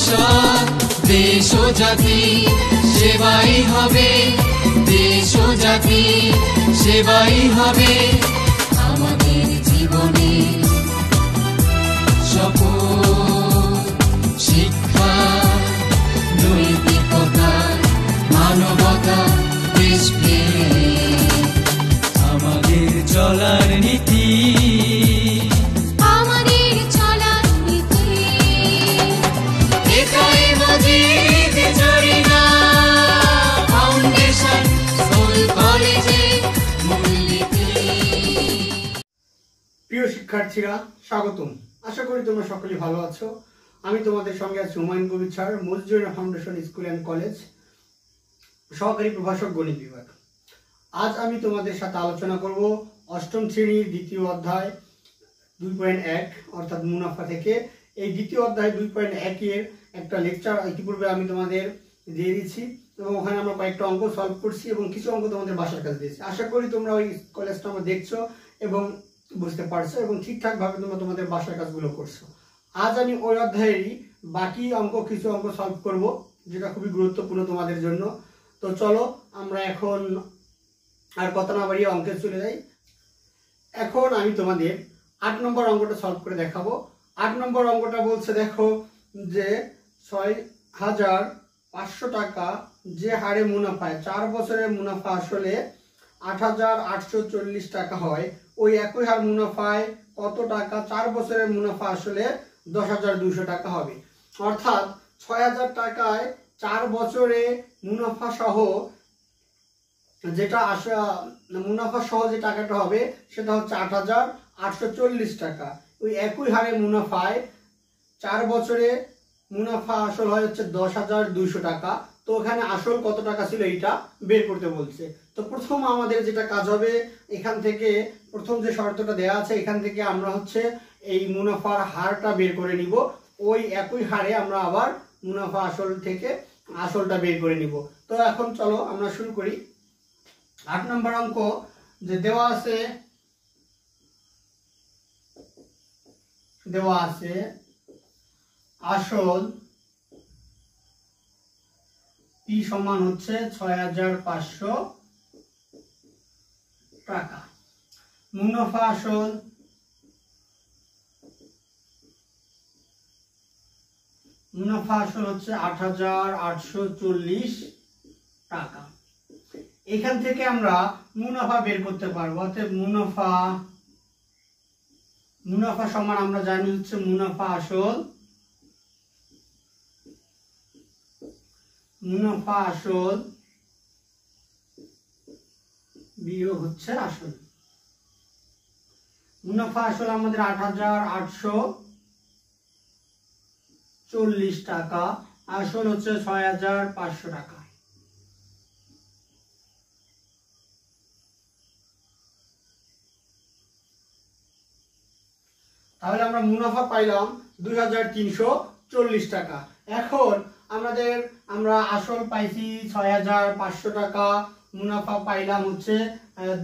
ভবিষ্যৎ দেশ ও জাতি সেবাই হবে, দেশ ও জাতি সেবাই হবে আমাদের জীবনে শপথ। শিক্ষা, নৈতিকতা, মানবতা, দেশপ্রেম আমাদের চলার নীতি, আমাদের চলার নীতি। এটাই মজিদ জরিনা ফাউন্ডেশন স্কুল কলেজে মূলনীতি। প্রিয় শিক্ষার্থীরা, স্বাগতম। আশা করি তোমরা সকলেই ভালো আছো। আমি তোমাদের সঙ্গে আছি Humayun Kabir sir, Majid foundation school and college, সহকারী প্রভাষক গণিত বিভাগ। আজ আমি তোমাদের সাথে আলোচনা করব অষ্টম শ্রেণীর দ্বিতীয় অধ্যায় 2.1 অর্থাৎ মুনাফা থেকে। এই দ্বিতীয় অধ্যায় 2.1 এর একটা লেকচার ইতিপূর্বে আমি তোমাদের দিয়ে দিচ্ছি এবং ওখানে আমরা কয়েকটা অঙ্ক সলভ করছি এবং কিছু অঙ্ক তোমাদের বাসার কাছে দিয়েছি। আশা করি তোমরা ওই কলেজটা আমরা দেখছো এবং বুঝতে পারছো এবং ঠিকঠাকভাবে তোমরা তোমাদের বাসার কাজগুলো করছো। আজ আমি ওই অধ্যায়েরই বাকি অঙ্ক কিছু অঙ্ক সলভ করব, যেটা খুবই গুরুত্বপূর্ণ তোমাদের জন্য। তো চলো আমরা এখন আর কথা না বাড়িয়ে অঙ্কে চলে যাই। এখন আমি তোমাদের 8 নম্বর অঙ্কটা সলভ করে দেখাবো। 8 নম্বর অঙ্কটা বলছে, দেখো যে 6,500 টাকা যে হারে মুনাফায় 4 বছরের মুনাফা আসলে 8,840 টাকা হয়, ওই একই হার মুনাফায় কত টাকা 4 বছরের মুনাফা আসলে 10,200 টাকা হবে। অর্থাৎ 6,000 টাকায় 4 বছরে মুনাফা সহ যেটা মুনাফা সহ যে টাকাটা হবে সেটা হচ্ছে 8,840 টাকা। ওই একই হারে মুনাফায় 4 বছরে মুনাফা আসল হয় হচ্ছে 10,200 টাকা। তো ওখানে আসল কত টাকা ছিল এইটা বের করতে বলছে। তো প্রথম আমাদের যেটা কাজ হবে, এখান থেকে প্রথম যে শর্তটা দেওয়া আছে এখান থেকে আমরা হচ্ছে এই মুনাফার হারটা বের করে নিব। ওই একই হারে আমরা আবার মুনাফা আসল থেকে আসলটা বের করে নিব। তো এখন চলো আমরা শুরু করি। 8 নম্বর অঙ্ক যে দেওয়া আছে আসল পি সমান হচ্ছে 6,500 টাকা, মুনাফা আসল হচ্ছে 8,840 টাকা। এখান থেকে আমরা মুনাফা বের করতে পারবো। অর্থাৎ মুনাফা সমান আমরা জানি হচ্ছে মুনাফা আসল বিয়োগ হচ্ছে আসল। মুনাফা আসল আমাদের 8,840 টাকা, আসল হচ্ছে 6,500 টাকা। তাহলে আমরা মুনাফা পাইলাম 2,340 টাকা। এখন আমরা আসল পাইছি 6,500 টাকা, মুনাফা পাইলাম হচ্ছে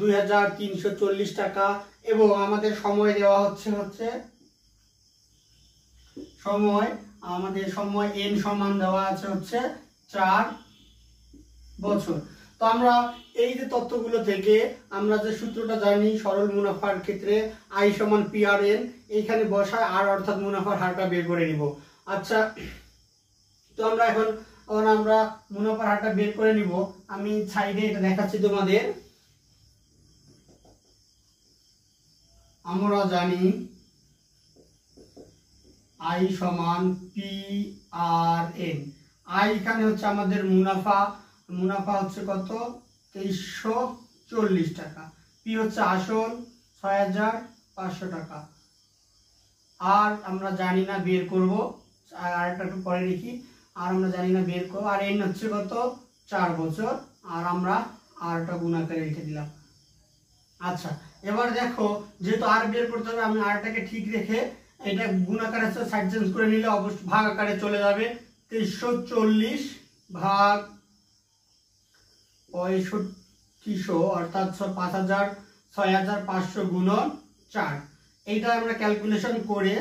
2,340 টাকা এবং আমাদের সময় দেওয়া হচ্ছে সময় n সমান দেওয়া আছে হচ্ছে 4 বছর। তো আমরা এই যে তথ্যগুলো থেকে আমরা যে সূত্রটা জানি সরল মুনাফার ক্ষেত্রে I সমান PRN, এইখানে বসায় আর অর্থাৎ মুনাফার হারটা বের করে নিব। আচ্ছা, তো আমরা মুনাফার হারটা বের করে নিব। আমি সাইডে এটা দেখাচ্ছি তোমাদের। আমরা জানি I সমান PRN। I এখানে হচ্ছে আমাদের মুনাফা হচ্ছে কত 2,340 টাকা, পি হচ্ছে আসল 6,500 টাকা, আর আমরা জানি না বের করব, আর একটা একটু পরে লিখি, আর আমরা জানি না বের করব, আর এন হচ্ছে কত 4 বছর, আর আমরা আরটা গুণাকারে লিখে দিলাম। আচ্ছা, এবার দেখো যেহেতু আর বের করতে হবে, আমি আরটাকে ঠিক রেখে এটা গুণাকার আছে সাইড চেঞ্জ করে নিলে অবশ্যই ভাগ আকারে চলে যাবে। 340 ভাগ 6500 অর্থাৎ 6,500 গুণন 4। এইটা আমরা ক্যালকুলেশন করে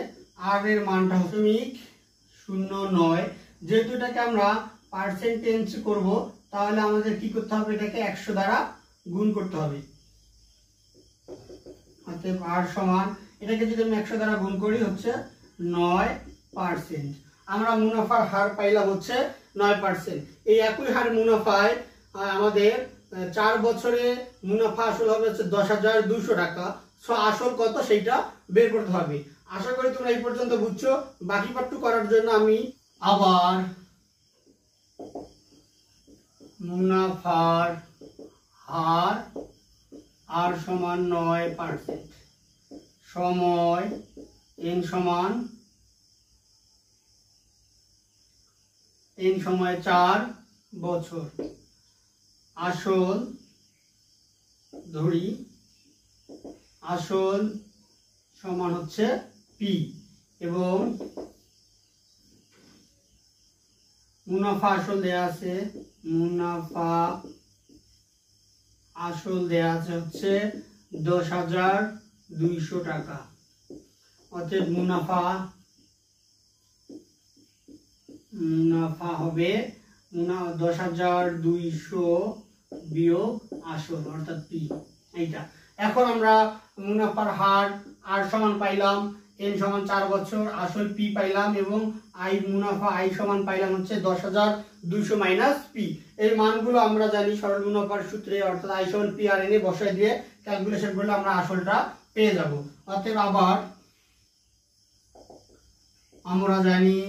আর এর মানটা 0.09 যেহেতু এটাকে আমরা পার্সেন্টেজ করব, তাহলে আমাদের কি করতে হবে, এটাকে 100 দ্বারা গুণ করতে হবে। অতএব আর সমান, এটাকে যদি আমি 100 দ্বারা গুণ করি হচ্ছে 9%। আমরা মুনাফার হার পাইলাম হচ্ছে 9%। এই একই হার মুনাফায় আমাদের 4 বছরে মুনাফা আসল হবে হচ্ছে 10,200 টাকা। সো আসল কত সেইটা বের করতে হবে। আশা করি তোমরা এই পর্যন্ত বুঝছো। বাকি পার্ট করার জন্য আমি আবার মুনাফার হার আর সমান 9%, সময় n সময় 4 বছর, আসল ধরি, আসল সমান হচ্ছে p, এবং মুনাফা আসল দেয়া আছে, মুনাফা আসল দেয়া আছে হচ্ছে 10,200 টাকা। অতএব মুনাফা হবে 10,200 বিয়োগ আসল অর্থাৎ পি, এইটা। এখন আমরা মুনাফার হার আর সমান পাইলাম, n সমান 4 বছর, আসল পি পাইলাম, এবং আই মুনাফা আই সমান পাইলাম হচ্ছে 10,200 মাইনাস পি। এই মানগুলো আমরা জানি সরল মুনাফার সূত্রে, অর্থাৎ আই সমান পি আর এন এ বসায় দিয়ে ক্যালকুলেশন করলে আমরা আসলটা পেয়ে যাব। অতএব আবার আমরা জানি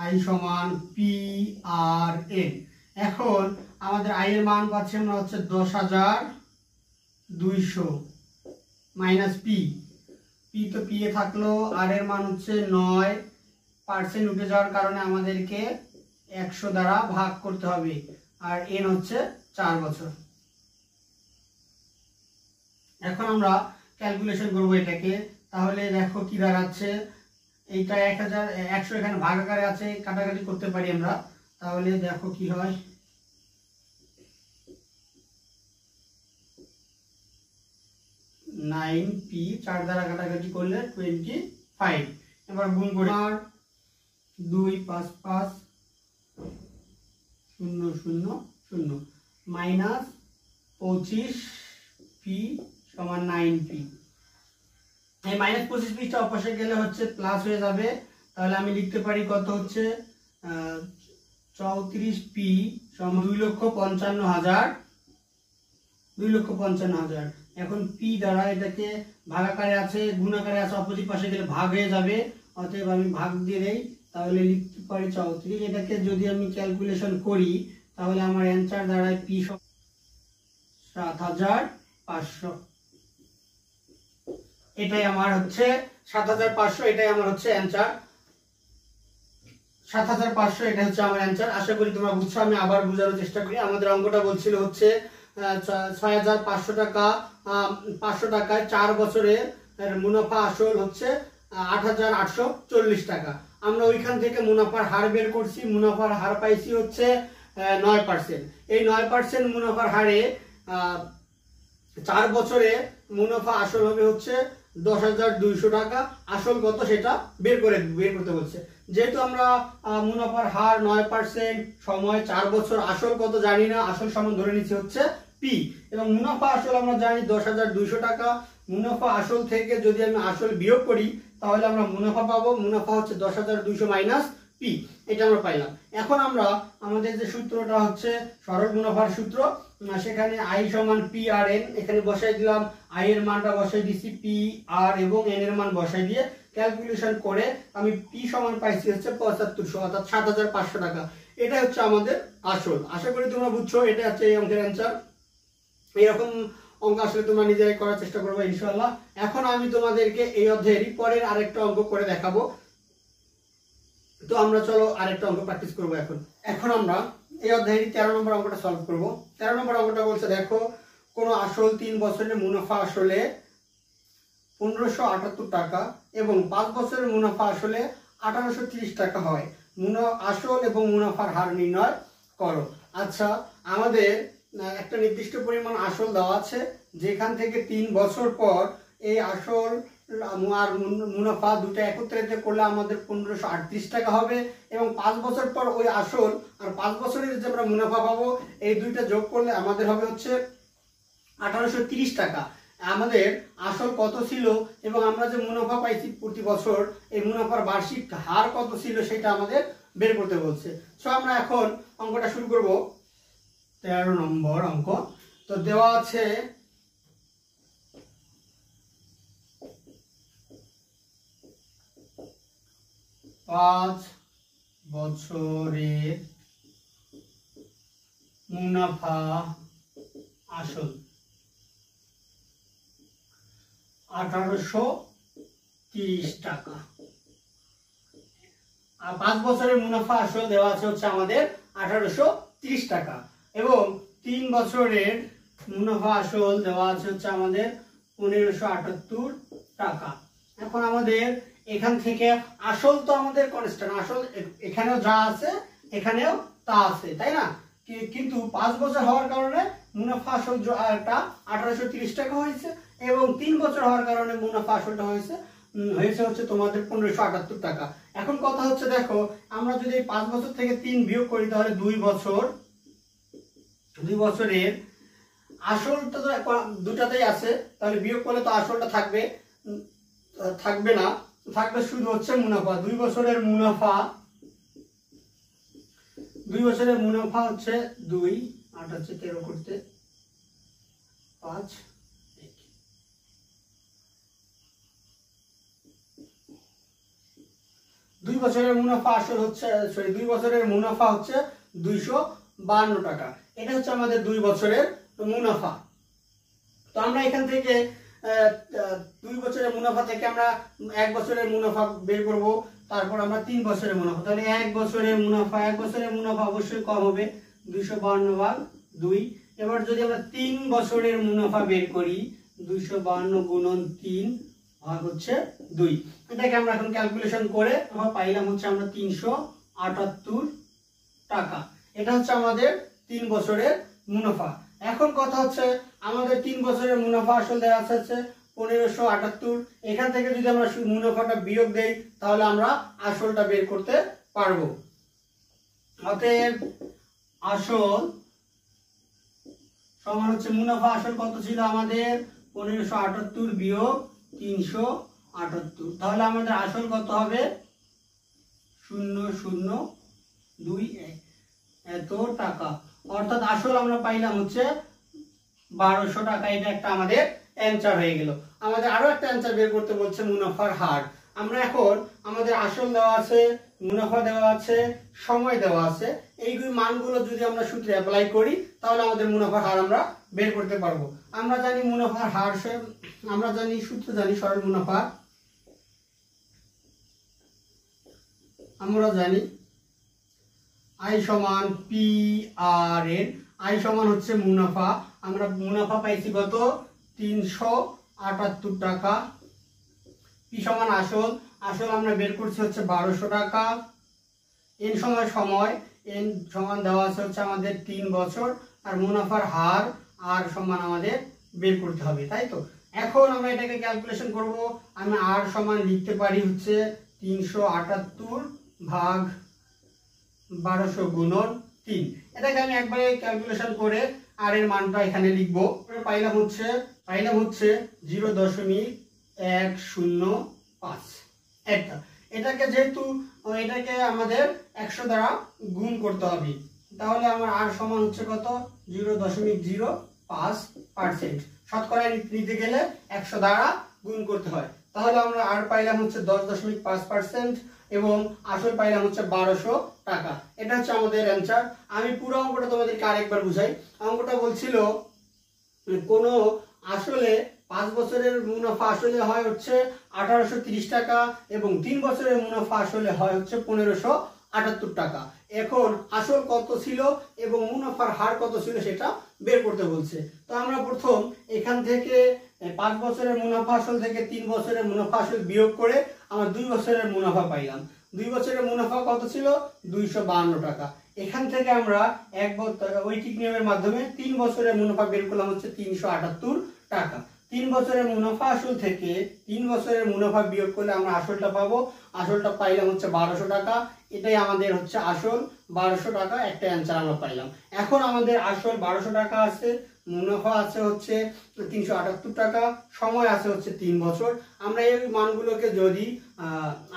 আই সমান পি আর এন। এখন আমাদের আই এর মান পাচ্ছি আমরা হচ্ছে 10,200 মাইনাস পি, পি তো পি এ থাকলো, আর এর মান হচ্ছে 9% উঠে যাওয়ার কারণে আমাদেরকে 100 দ্বারা ভাগ করতে হবে, আর এন হচ্ছে 4 বছর। এখন আমরা ক্যালকুলেশন করব এটাকে, তাহলে দেখো কি দাঁড়াচ্ছে, এইটা 1,100 এখানে ভাগ আকারে আছে, কাটাকাটি করতে পারি আমরা, তাহলে দেখো কি হয়, 9p 4 দ্বারা কাটাকাটি করলে 25। এবার গুণ করি, 2 5 5 0 0 0 মাইনাস 25p সমান 9p। এই মাইনাস 25p টা অপাশে গেলে হচ্ছে প্লাস হয়ে যাবে, তাহলে আমি লিখতে পারি কত হচ্ছে 34p সমান 2,55,000। এখন পি দ্বারা এটাকে ভাগাকারে আছে, গুণাকারে আছে, অপোজিট পাশে গেলে ভাগ হয়ে যাবে, অতএব আমি ভাগ দিয়ে দেই, তাহলে লিখতে পারি 34। এটাকে যদি আমি ক্যালকুলেশন করি তাহলে আমার অ্যানসার দাঁড়ায় পি 7,500। এটাই আমার হচ্ছে 7,500, এটাই আমার হচ্ছে অ্যানসার 7,500, এটা হচ্ছে আমার অ্যানসার। আশা করি তোমরা বুঝছো। আমি আবার বোঝানোর চেষ্টা করি। আমাদের অঙ্কটা বলছিল হচ্ছে 6,500 টাকা, 500 টাকায় 4 বছরে মুনাফা আসল হচ্ছে 8,840 টাকা। আমরা ওইখান থেকে মুনাফার হার বের করছি, মুনাফার হার পাইছি হচ্ছে 9%। এই 9% মুনাফার হারে 4 বছরে মুনাফা আসল হবে হচ্ছে 10,200 টাকা। আসল কত সেটা বের করতে বলছে। যেহেতু আমরা মুনাফার হার 9%, সময় 4 বছর, আসল কত জানি না, আসল সমান ধরে নিচ্ছি হচ্ছে পি, এবং মুনাফা আসল আমরা জানি 10,200 টাকা। মুনাফা আসল থেকে যদি আমি আসল বিয়োগ করি তাহলে আমরা মুনাফা পাবো, মুনাফা হচ্ছে 10,200 মাইনাস পি, এটা আমরা পাইলাম। এখন আমরা আমাদের যে সূত্রটা হচ্ছে সরল মুনাফার সূত্র, সেখানে আই সমান পি আর এন, এখানে বসাই দিলাম, আই এর মানটা বসাই দিছি পি আর, এবং এন এর মান বসাই দিয়ে ক্যালকুলেশন করে আমি পি সমান পাইছি হচ্ছে 7500, অর্থাৎ 7,500 টাকা। এটা হচ্ছে আমাদের আসল। আশা করি তোমরা বুঝছো। এটা হচ্ছে এই অঙ্কের অ্যান্সার। এরকম অঙ্ক আসলে তোমরা নিজেরাই করার চেষ্টা করবে ইনশাআল্লাহ। এখন আমি তোমাদেরকে এই অধ্যায়েরই পরের আরেকটা অঙ্ক করে দেখাবো। তো আমরা চলো আরেকটা অঙ্ক প্র্যাকটিস করবো। এখন আমরা এই অধ্যায়ের 13 নম্বর অঙ্কটা সলভ করব। 13 নম্বর অঙ্কটা বলছে, দেখো কোন আসল 3 বছরের মুনাফা আসলে 1578 টাকা এবং 5 বছরের মুনাফা আসলে 1830 টাকা হয়। আসল এবং মুনাফার হার নির্ণয় করো। আচ্ছা, আমাদের একটা নির্দিষ্ট পরিমাণ আসল দেওয়া আছে, যেখান থেকে 3 বছর পর এই আসল আর মুনাফা দুটো একত্রিত করলে আমাদের 1538 টাকা হবে এবং 5 বছর পর ওই আসল আর 5 বছরের যে আমরা মুনাফা পাবো এই দুইটা যোগ করলে আমাদের হবে হচ্ছে 1830 টাকা। আমাদের আসল কত ছিল এবং আমরা যে মুনাফা পাইছি প্রতি বছর এই মুনাফার বার্ষিক হার কত ছিল সেটা আমাদের বের করতে বলছে। সো আমরা এখন অঙ্কটা শুরু করব। 13 নম্বর অঙ্ক। তো দেওয়া আছে 5 বছরের মুনাফা আসল 1830 টাকা। আর 5 বছরের মুনাফা আসল দেওয়া আছে হচ্ছে আমাদের 1830 টাকা এবং 3 বছরের মুনাফা আসল দেওয়া আছে হচ্ছে আমাদের 1578 টাকা। এখন আমাদের এখান থেকে আসল তো আমাদের কনস্ট্যান্ট, আসল এখানেও যা আছে এখানেও তা আছে, তাই না? কিন্তু 5 বছর হওয়ার কারণে মুনাফা আসল একটা 1830 টাকা হয়েছে এবং 3 বছর হওয়ার কারণে মুনাফা আসলটা হয়েছে হচ্ছে তোমাদের 1578 টাকা। এখন কথা হচ্ছে দেখো, আমরা যদি 5 বছর থেকে 3 বিয়োগ করি তাহলে 2 বছরের আসলটা তো দুটাতেই আছে, তাহলে বিয়োগ করলে তো আসলটা থাকবে না, থাকবে শুধু হচ্ছে মুনাফা। 2 বছরের মুনাফা হচ্ছে 2 8 হচ্ছে 13 করতে 5 2 বছরের মুনাফা আসল হচ্ছে 2 বছরের মুনাফা হচ্ছে 252 টাকা। এটা হচ্ছে আমাদের 2 বছরের মুনাফা। তো আমরা এখান থেকে 2 বছরের মুনাফা থেকে আমরা 1 বছরের মুনাফা বের করব, তারপর আমরা 3 বছরের মুনাফা। তাহলে 1 বছরের মুনাফা অবশ্যই কম হবে 252/2। এবার যদি আমরা 3 বছরের মুনাফা বের করি 252 গুণন 3 ভাগ হচ্ছে 2। এটাকে আমরা এখন ক্যালকুলেশন করে আমরা পাইলাম হচ্ছে আমরা 378 টাকা। এটা হচ্ছে আমাদের 3 বছরের মুনাফা। এখন কথা হচ্ছে আমাদের 3 বছরের মুনাফা আসল দেওয়া আছে 1578। এখান থেকে যদি আমরা মুনাফাটা বিয়োগ দেই তাহলে আমরা আসলটা বের করতে পারবো। অতএব আসল সমান হচ্ছে মুনাফা আসল কত ছিল আমাদের 1578 বিয়োগ 378। তাহলে আমাদের আসল কত হবে 0021 এত টাকা। অর্থাৎ আসল আমরা পাইলাম হচ্ছে 1200 টাকা। এটা একটা আমাদের অ্যানসার হয়ে গেল। আমাদের আরো একটা অ্যানসার বের করতে বলছে মুনাফার হার। আমরা এখন আমাদের আসল দেওয়া আছে, মুনাফা দেওয়া আছে, সময় দেওয়া আছে, এইগুলি মানগুলো যদি আমরা সূত্রে অ্যাপ্লাই করি তাহলে আমাদের মুনাফার হার আমরা বের করতে পারবো। আমরা জানি মুনাফার হার, আমরা জানি সূত্র জানি সরল মুনাফা। আমরা জানি I সমান PRN। I সমান হচ্ছে মুনাফা। আমরা মুনাফা পাইছি কত 378 টাকা। P সমান আসল, আসল আমরা বের করছি হচ্ছে 1200 টাকা। N সময়, N সমান দেওয়া আছে হচ্ছে আমাদের 3 বছর। আর মুনাফার হার R সমান আমাদের বের করতে হবে, তাই তো? এখন আমরা এটাকে ক্যালকুলেশন করব। আমি R সমান লিখতে পারি হচ্ছে 378 ভাগ 1200 গুণন 3। এটাকে আমি একবারে ক্যালকুলেশন করে আর এর মানটা এখানে লিখবো। পাইলাম হচ্ছে 0.105। এটাকে যেহেতু এটাকে আমাদের 100 দ্বারা গুণ করতে হবে, তাহলে আমার আর সমান হচ্ছে কত 0.05%। শতকরা নিতে গেলে 100 দ্বারা গুণ করতে হয়। তাহলে আমরা আর পাইলাম হচ্ছে 10.5% এবং আসল পাইলাম হচ্ছে 1200 টাকা। এটা হচ্ছে আমাদের অ্যানসার। আমি পুরো অঙ্কটা তোমাদেরকে আরেকবার বুঝাই। অঙ্কটা বলছিল কোনো আসলে 5 বছরের মুনাফা আসলে হয় হচ্ছে 1830 টাকা এবং 3 বছরের মুনাফা আসলে হয় হচ্ছে 1578 টাকা। এখন আসল কত ছিল এবং মুনাফার হার কত ছিল সেটা বের করতে বলছে। তো আমরা প্রথম এখান থেকে 5 বছরের মুনাফা আসল থেকে 3 বছরের মুনাফা আসল বিয়োগ করে আমরা 2 বছরের মুনাফা পাইলাম। 2 বছরের মুনাফা কত ছিল 252 টাকা। এখান থেকে আমরা ঐকিক নিয়মের মাধ্যমে 3 বছরের মুনাফা বের করলাম হচ্ছে 378 টাকা। 3 বছরের মুনাফা আসল থেকে 3 বছরের মুনাফা বিয়োগ করলে আমরা আসলটা পাবো। আসলটা পাইলাম হচ্ছে 1200 টাকা। এটাই আমাদের হচ্ছে আসল 1200 টাকা, একটা অ্যান্সার আমরা পাইলাম। এখন আমাদের আসল 1200 টাকা আছে, মুনাফা আছে হচ্ছে 378 টাকা, সময় আছে হচ্ছে 3 বছর। আমরা এই মানগুলোকে যদি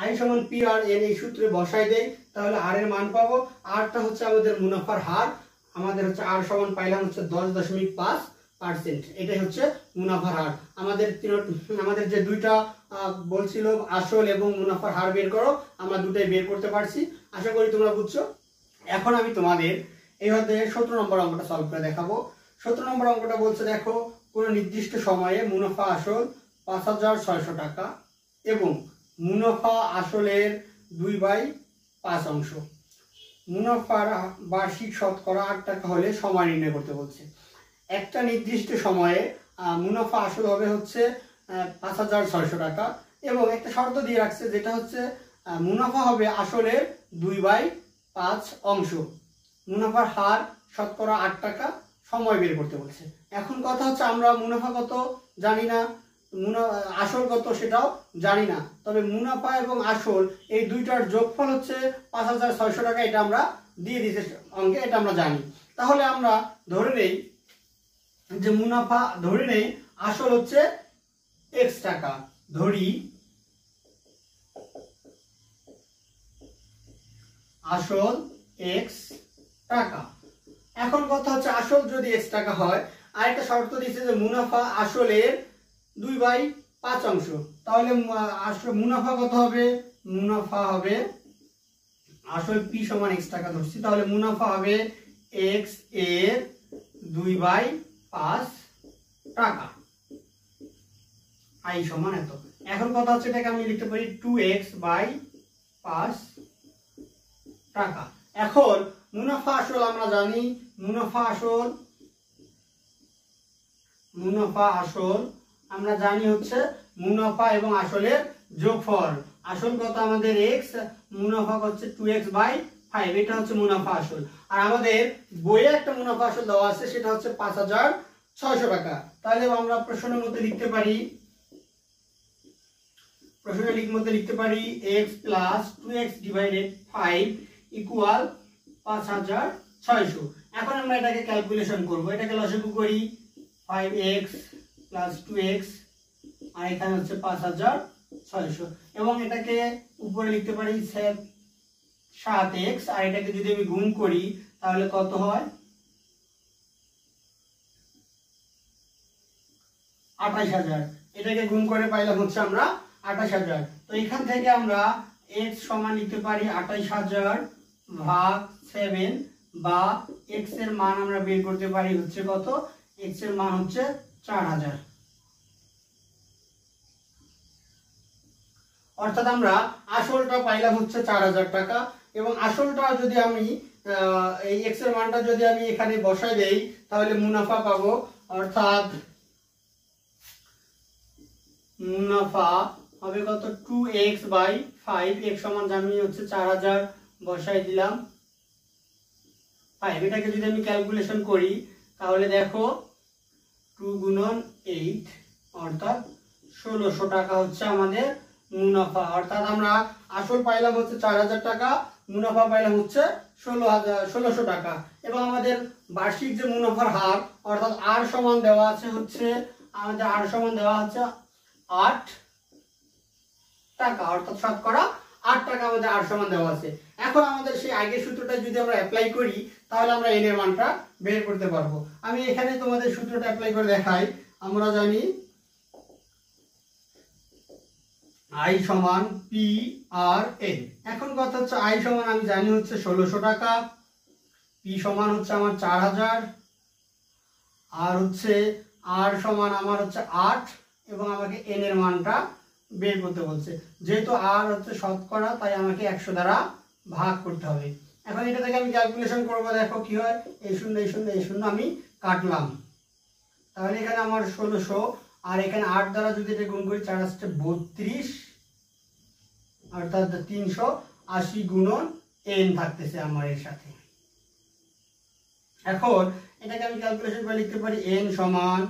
আই সমান পি আর এন এই সূত্রে বসাই দেই তাহলে আর এর মান পাবো। আরটা হচ্ছে আমাদের মুনাফার হার, আমাদের হচ্ছে আর সমান পাইলাম হচ্ছে 10.5%। এটাই হচ্ছে মুনাফার হার। আমাদের যে দুইটা বলছিল আসল এবং মুনাফার হার বের করো, আমরা দুটাই বের করতে পারছি। আশা করি তোমরা বুঝছো। এখন আমি তোমাদের এই অধ্যায়ের 17 নম্বর অঙ্কটা সলভ করে দেখাবো। 17 নম্বর অঙ্কটা বলছে, দেখো কোনো নির্দিষ্ট সময়ে মুনাফা আসল 5600 টাকা এবং মুনাফা আসলের 2/5 অংশ। মুনাফার বার্ষিক শতকরা 8 টাকা হলে সময় নির্ণয় করতে বলছে। একটা নির্দিষ্ট সময়ে মুনাফা আসল হবে হচ্ছে 5600 টাকা এবং একটা শর্ত দিয়ে রাখছে, যেটা হচ্ছে মুনাফা হবে আসলের 2/5 অংশ। মুনাফার হার শতকরা 8 টাকা, সময় বের করতে বলছে। এখন কথা হচ্ছে আমরা মুনাফা কত জানি না, আসল কত সেটাও জানি না, তবে মুনাফা এবং আসল এই দুইটার যোগফল হচ্ছে 5600 টাকা। এটা আমরা দিয়ে দিতে অঙ্কে, এটা আমরা জানি। তাহলে আমরা ধরে নেই যে মুনাফা, ধরে নেই আসল হচ্ছে x টাকা, ধরি আসল x টাকা। এখন কথা হচ্ছে আসল যদি x টাকা হয়, আর একটা শর্ত দিচ্ছে যে মুনাফা আসলের 2/5 অংশ, তাহলে আসল মুনাফা কত হবে? মুনাফা হবে আসল p সমান x টাকা ধরছি, তাহলে মুনাফা হবে x এর 2/5 টাকা, i সমান এত। এখন কথা হচ্ছে এটাকে আমি লিখতে পারি 2x/5 টাকা। এখন মুনাফা আসল আমরা জানি, মুনাফা আসল আমরা জানি হচ্ছে মুনাফা এবং আসলের যোগফল। আসল কত আমাদের x, মুনাফা হচ্ছে 2x/5, এটা হচ্ছে মুনাফা আসল। আর আমাদের বইয়ে একটা মুনাফা আসল দেওয়া আছে, সেটা হচ্ছে 5600 টাকা। তাহলে আমরা প্রশ্নের মধ্যে লিখতে পারি, লিখতে পারি x + 2x/5 = 5600। এখন আমরা এটাকে ক্যালকুলেশন করব। এটাকে লসাগু করি, 5x + 2x আর এখানে হচ্ছে 5600, এবং এটাকে উপরে লিখতে পারি 7x, আর এটাকে যদি আমি গুণ করি তাহলে কত হয়? 28000। এটাকে গুণ করে পাইলাম হচ্ছে আমরা 28000। তো এখান থেকে আমরা x সমান লিখতে পারি 28000/7, বা x এর মান আমরা বের করতে পারি হচ্ছে কত? x এর মান হচ্ছে 4000। অর্থাৎ আমরা আসলটা পাইলাম হচ্ছে 4000 টাকা, এবং আসলটা যদি আমি এই x এর মানটা যদি আমি এখানে বসাই দেই তাহলে মুনাফা পাবো। অর্থাৎ মুনাফা হবে কত? 2x/5, x সমান জানি হচ্ছে 4000, বসাই দিলাম 5। এটাকে যদি আমি ক্যালকুলেশন করি তাহলে দেখো 2 × 8 অর্থাৎ 1600 টাকা হচ্ছে আমাদের মুনাফা। অর্থাৎ আমরা আসল পাইলাম হচ্ছে 4000 টাকা, মুনাফা পাইলাম হচ্ছে 1600 টাকা। এবং আমাদের বার্ষিক যে মুনাফার হার, অর্থাৎ আর সমান দেওয়া আছে হচ্ছে, আমাদের আর সমান দেওয়া হচ্ছে 8 টাকা, অর্থাৎ শতকরা 8 টাকা আমাদের আর সমান দেওয়া আছে। এখন আমাদের সেই আগের সূত্রটা যদি আমরা অ্যাপ্লাই করি তাহলে আমরা এন এর মানটা বের করতে পারবো। আমি এখানে তোমাদের সূত্রটা অ্যাপ্লাই করে দেখাই। আমরা জানি I সমান PRN। এখন কথা হচ্ছে I সমান আমি জানি হচ্ছে 1600 টাকা, P সমান হচ্ছে আমার 4000, আর হচ্ছে R সমান আমার হচ্ছে 8, এবং আমাকে N এর মানটা বের করতে বলছে। যেহেতু R হচ্ছে শতকরা, তাই আমাকে 100 দ্বারা ভাগ করতে হবে। এখন এটা থেকে আমি ক্যালকুলেশন করব, দেখো কি হয়। এই শূন্য এই শূন্য এই শূন্য আমি কাটলাম, তাহলে এখানে আমার 1600, আর এখানে 8 দ্বারা যদি এটা গুণ করি 4 × 32, অর্থাৎ 380 গুণন n থাকতেছে আমার এর সাথে। এখন এটাকে আমি ক্যালকুলেশন করে লিখতে পারি n সমান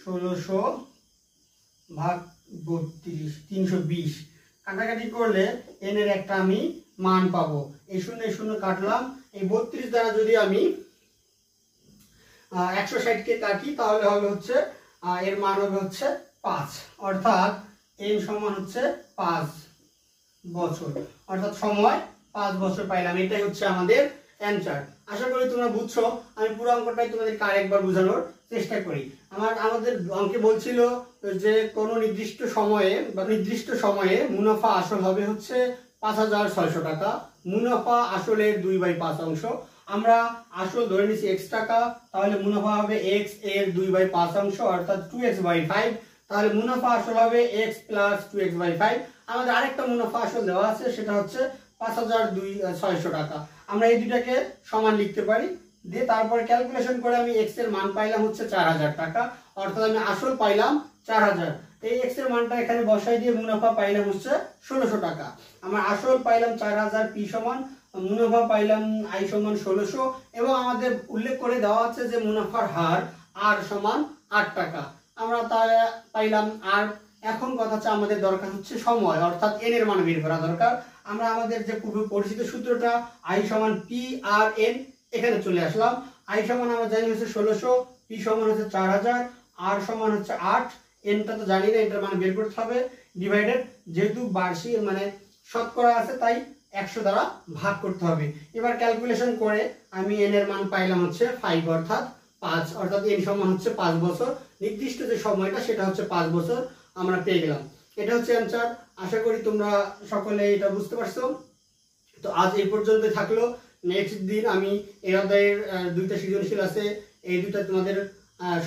1600 ভাগ 32 320 কাটাকাটি করলে n এর একটা আমি মান পাবো। এই শূন্য কাটলাম। এই 32 দ্বারা যদি আমি 160 কে কাটি তাহলে হবে হচ্ছে এর মান হবে হচ্ছে 5, অর্থাৎ n সমান হচ্ছে 5 বছর, অর্থাৎ সময় 5 বছর পাইলাম। এটাই হচ্ছে আমাদের অ্যানসার। আশা করি তোমরা বুঝছো। আমি পুরো অঙ্কটাই তোমাদেরকে আরেকবার বোঝানোর চেষ্টা করি। আমাদের অঙ্কে বলছিল যে কোন নির্দিষ্ট সময়ে মুনাফা আসল হবে হচ্ছে 5600 টাকা। মুনাফা আসলের 2/5 অংশ। আমরা আসল ধরে নিছি x টাকা, তাহলে মুনাফা হবে x এর 2/5 অংশ, অর্থাৎ 2x/5। তাহলে মুনাফা আসল হবে x প্লাস 2x/5। আমাদের আরেকটা মুনাফা আসল দেওয়া আছে, সেটা হচ্ছে 5600 টাকা। আমরা এই দুটাকে সমান লিখতে পারি, দিয়ে তারপর ক্যালকুলেশন করে আমি x এর মান পাইলাম হচ্ছে 4000 টাকা, অর্থাৎ আমি আসল পাইলাম 4000। এই x এর মানটা এখানে বসাই দিয়ে মুনাফা পাইলাম হচ্ছে 1600 টাকা। আমার আসল পাইলাম 4000, p সমান, মুনাফা পাইলাম i সমান 1600, এবং আমাদের উল্লেখ করে দেওয়া আছে যে মুনাফার হার r সমান 8 টাকা। আমরা তা পাইলাম। আর এখন কথা হচ্ছে আমাদের দরকার হচ্ছে সময়, অর্থাৎ n এর মান বের করা দরকার। আমরা আমাদের যে পূর্ব পরিচিত সূত্রটা i সমান p আর n, এখানে চলে আসলাম। i সমান আমরা জানি হচ্ছে 1600, p সমান হচ্ছে 4000, r সমান হচ্ছে 8, n টা তো জানি না, এটার মান বের করতে হবে। ডিভাইডেড, যেহেতু বার্ষিক মানে শতকরা আছে তাই 100 দ্বারা ভাগ করতে হবে। এবার ক্যালকুলেশন করে আমি n এর মান পাইলাম হচ্ছে 5, অর্থাৎ 5, অর্থাৎ n সমান হচ্ছে 5 বছর। নির্দিষ্ট যে সময়টা সেটা হচ্ছে 5 বছর আমরা পেয়ে গেলাম। এটা হচ্ছে অ্যানসার। আশা করি তোমরা সকলে এটা বুঝতে পারছো। তো আজ এই পর্যন্তই থাকলো। নেক্সট দিন আমি এই অধ্যায়ের 2টা সৃজনশীল আছে, এই 2টা তোমাদের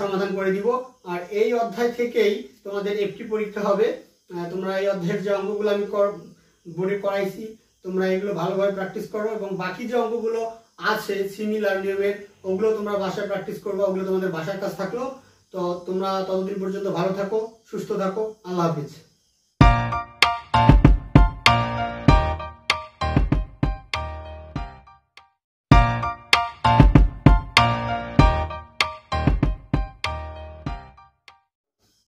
সমাধান করে দিব। আর এই অধ্যায় থেকেই তোমাদের FT পরীক্ষা হবে। তোমরা এই অধ্যায়ের যে অঙ্কগুলো আমি বোর্ডে করাইছি, তোমরা এগুলো ভালোভাবে প্র্যাকটিস করো, এবং বাকি যে অঙ্কগুলো আছে সিমিলার নিয়মের, ওগুলো তোমরা বাসায় প্র্যাকটিস করবো। ওগুলো তোমাদের বাসার কাজ থাকলো। তো তোমরা ততদিন পর্যন্ত ভালো থাকো, সুস্থ থাকো। আল্লাহ হাফিজ।